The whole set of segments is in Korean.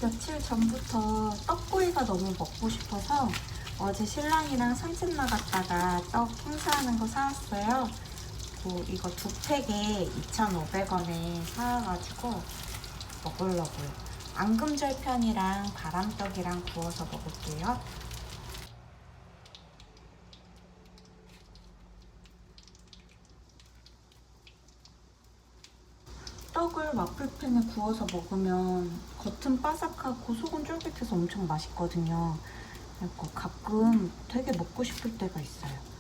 며칠 전부터 떡구이가 너무 먹고 싶어서 어제 신랑이랑 산책 나갔다가 떡 행사하는 거 사왔어요. 이거 두 팩에 2,500원에 사와가지고 먹으려고요. 앙금절편이랑 바람떡이랑 구워서 먹을게요. 떡을 와플팬에 구워서 먹으면 겉은 바삭하고 속은 쫄깃해서 엄청 맛있거든요. 그래서 가끔 되게 먹고 싶을 때가 있어요.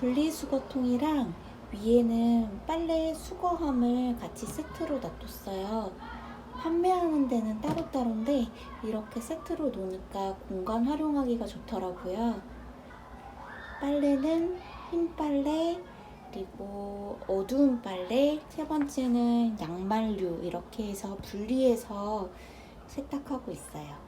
분리수거통이랑 위에는 빨래 수거함을 같이 세트로 놔뒀어요. 판매하는 데는 따로따로인데 이렇게 세트로 놓으니까 공간 활용하기가 좋더라고요. 빨래는 흰 빨래, 그리고 어두운 빨래, 세 번째는 양말류 이렇게 해서 분리해서 세탁하고 있어요.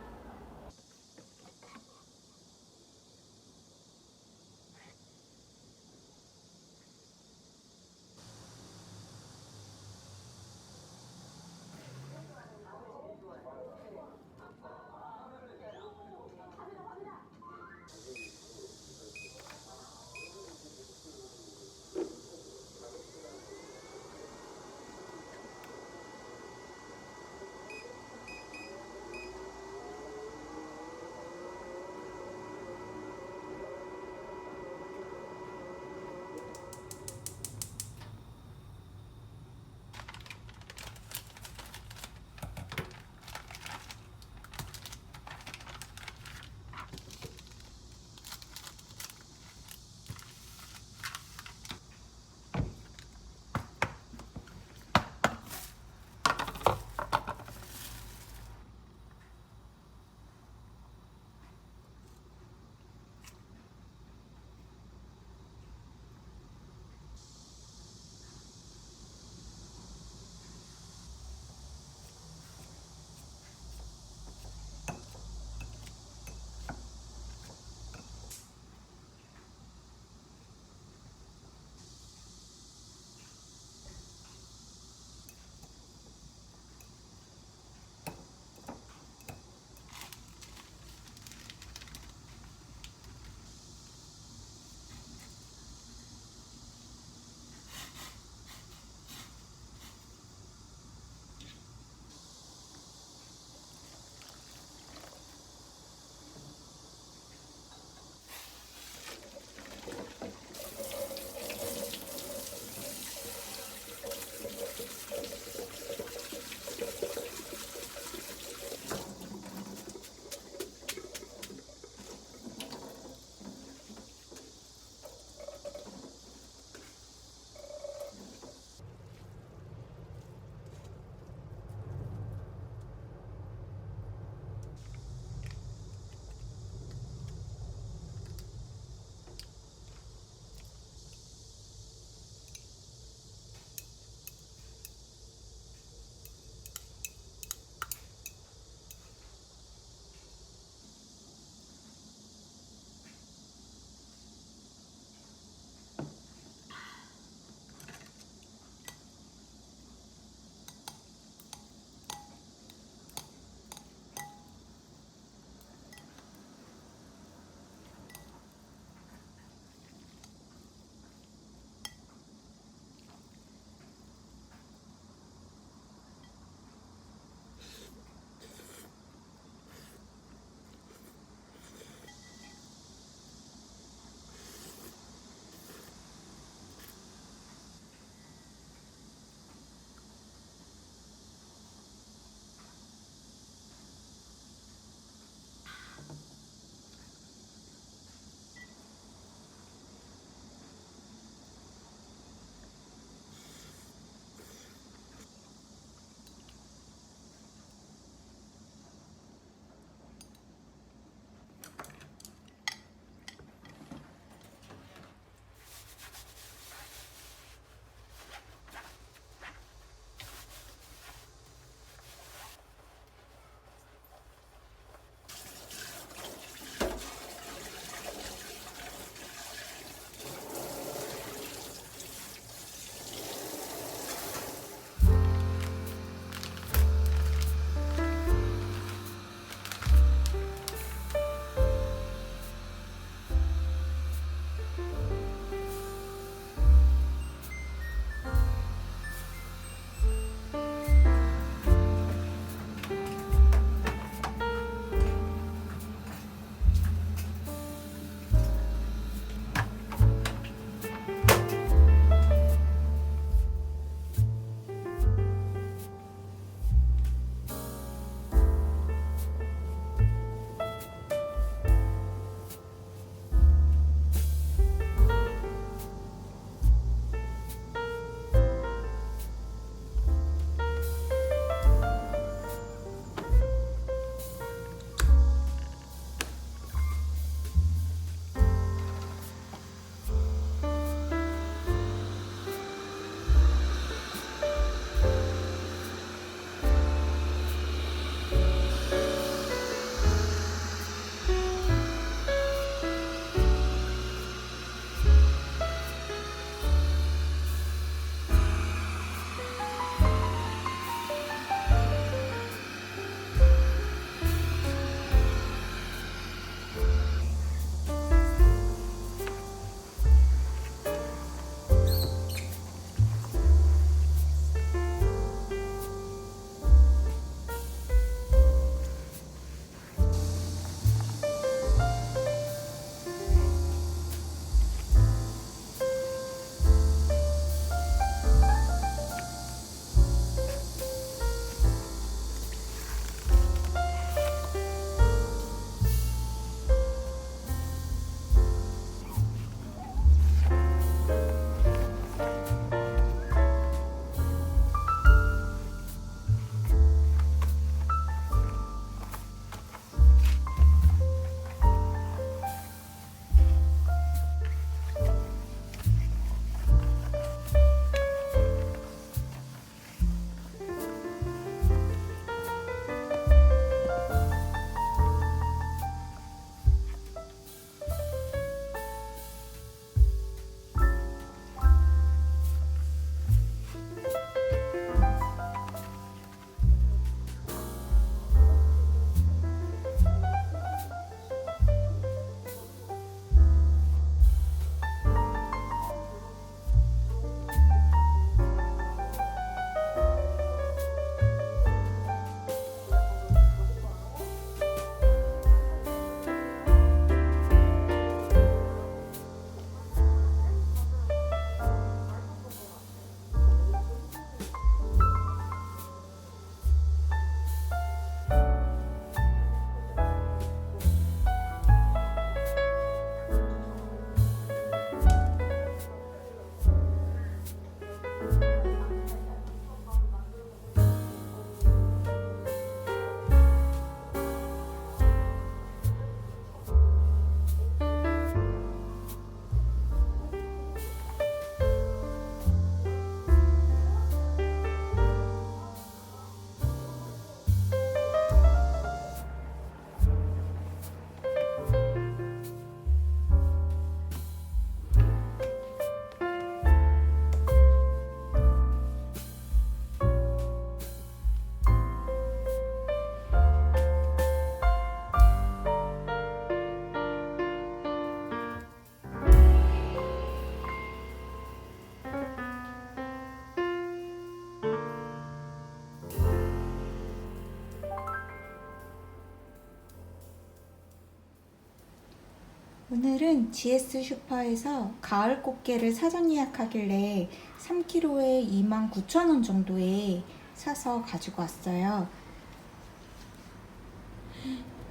오늘은 GS 슈퍼에서 가을 꽃게를 사전 예약하길래 3kg에 29,000원 정도에 사서 가지고 왔어요.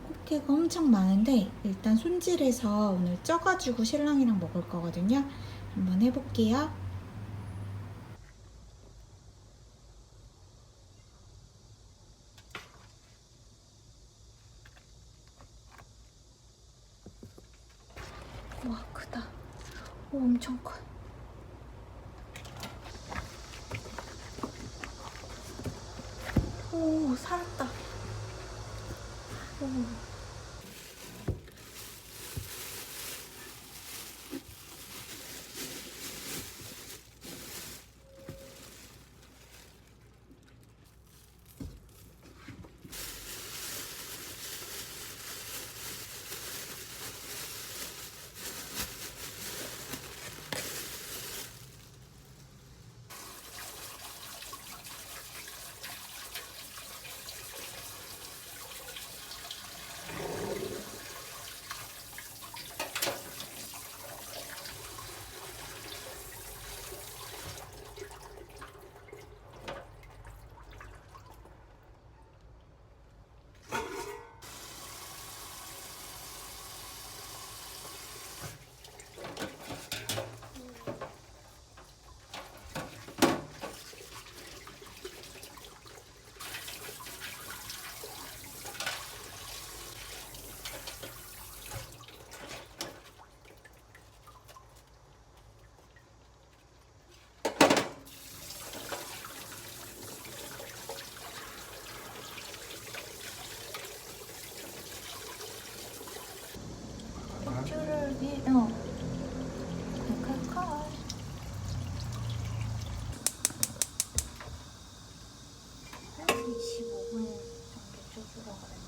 꽃게가 엄청 많은데 일단 손질해서 오늘 쪄가지고 신랑이랑 먹을 거거든요. 한번 해볼게요. 와, 크다. 오, 엄청 커. 오, 살았다. 오. 줄을 위에 칼칼칼. 한 25분 정도 쪄주라 그랬는데.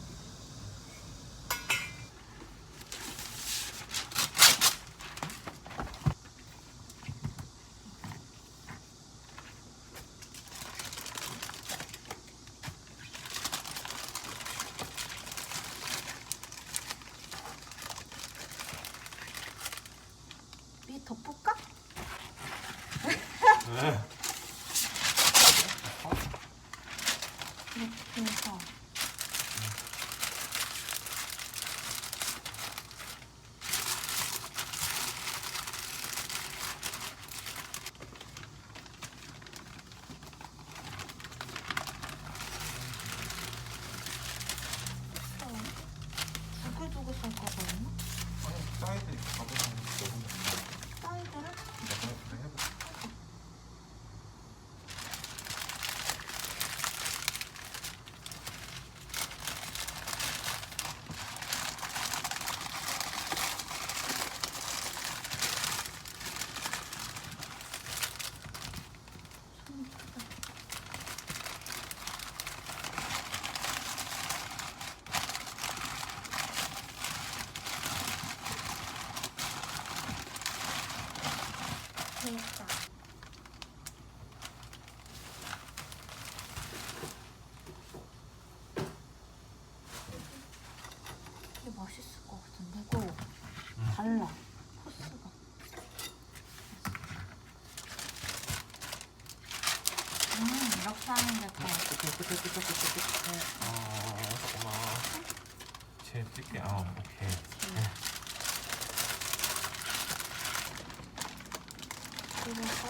위에 덮을까? 이렇게 해서 두글두글 썰 거거든요? 아니, 사이드 가보면 먹으면 사이드를? 내가 그냥 해볼게. 됐다. 이게 맛있을 것 같은데 이거 달라 코스가. 이렇게 하는 게 더. 끝에. 잠깐만. 제일 뜰게. 오케이. 그래서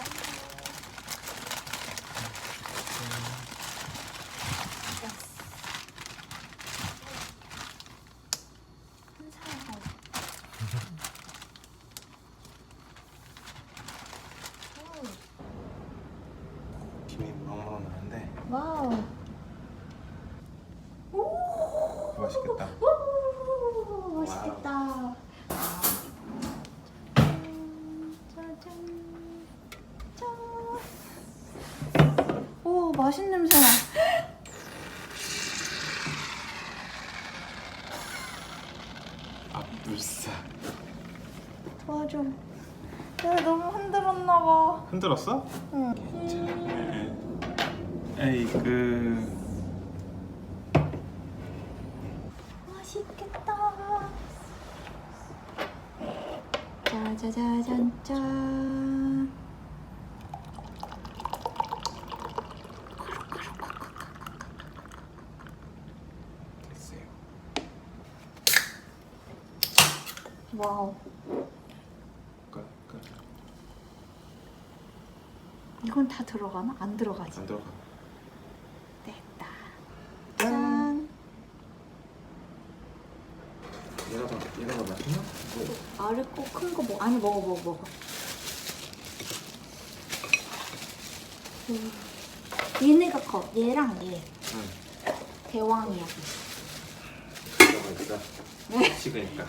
김이 너무 나는데 와우. 맛있겠다. 오, 맛있겠다. 짜잔. 짠. 오, 맛있는 냄새 나. 물사. 도와줘. 내가 너무 흔들었나 봐. 흔들었어? 응. 에이그. 맛있겠다. 짜자자잔짠. 됐어요. 와우. 끝. 이건 다 들어가나? 안 들어가지. 안 들어가. 됐다. 짠. 짠. 얘가 맛있나? 아래 거 큰 거 먹어. 아니 먹어. 얘네가 커. 얘랑 얘. 응. 대왕이야. 들어가 있어. 네. 식으니까.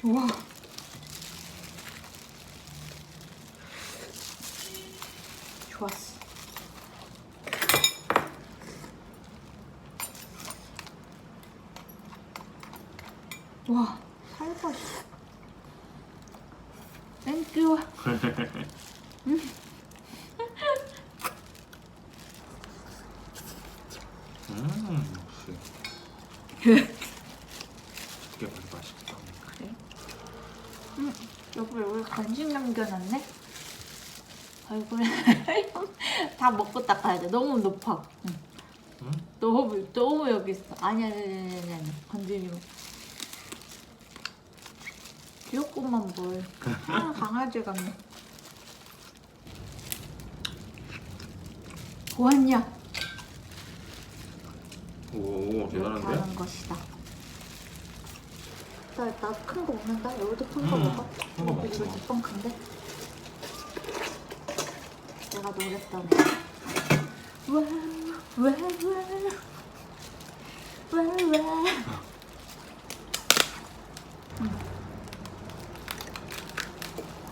우와. 좋았어. 와, 살벌. 땡큐. 역시. 이게 많이 맛있겠다. 그래? 여보 여기 간식 남겨놨네? 얼굴에 다 먹고 닦아야 돼. 너무 높아. 응. 응? 너무 여기 있어. 아니. 건드리고. 귀엽구만 뭘. 강아지 같네. 보았냐? 오, 이렇게 대단한데? 하는 것이다. 나 큰 거 먹는다. 여기도 큰 거 먹어. 큰거 먹지 이거 뭐. 두번 큰데. 내가 노랬던 애.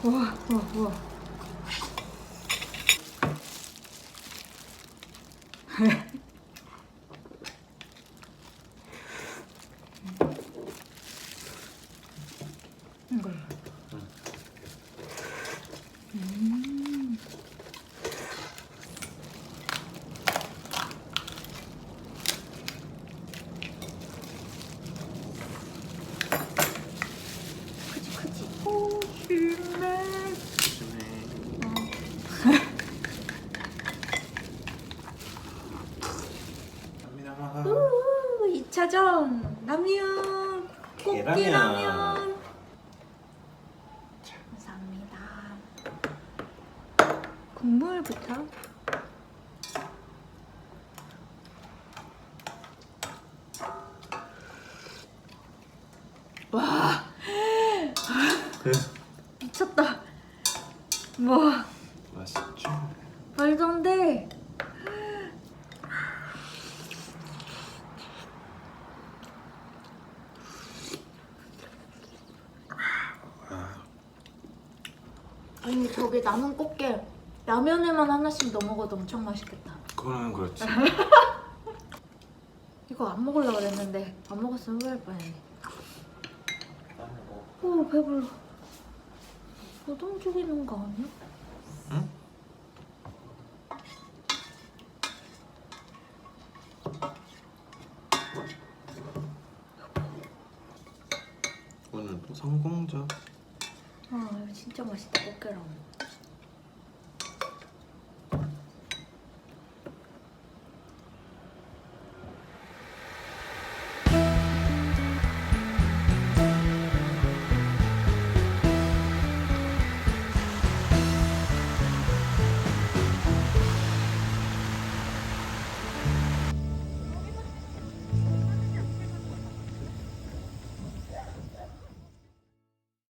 와. 와. 이거. 크지. 오, 힘내. 조심해. 갑니다. 2차전 라면. 꽃게 계란이야. 라면. 감사합니다. 국물부터. 와, 미쳤다. 와, 맛있죠? 말도 안 돼. 아니 저게 남은 꽃게 라면에만 하나씩 넣어 먹어도 엄청 맛있겠다. 그거는 그렇지. 이거 안 먹으려고 그랬는데 안 먹었으면 후회할 뻔했네. 오 배불러. 노동 죽이는 거 아니야? 응? 오늘 또 성공적. 아 이거 진짜 맛있다 꽃게라면.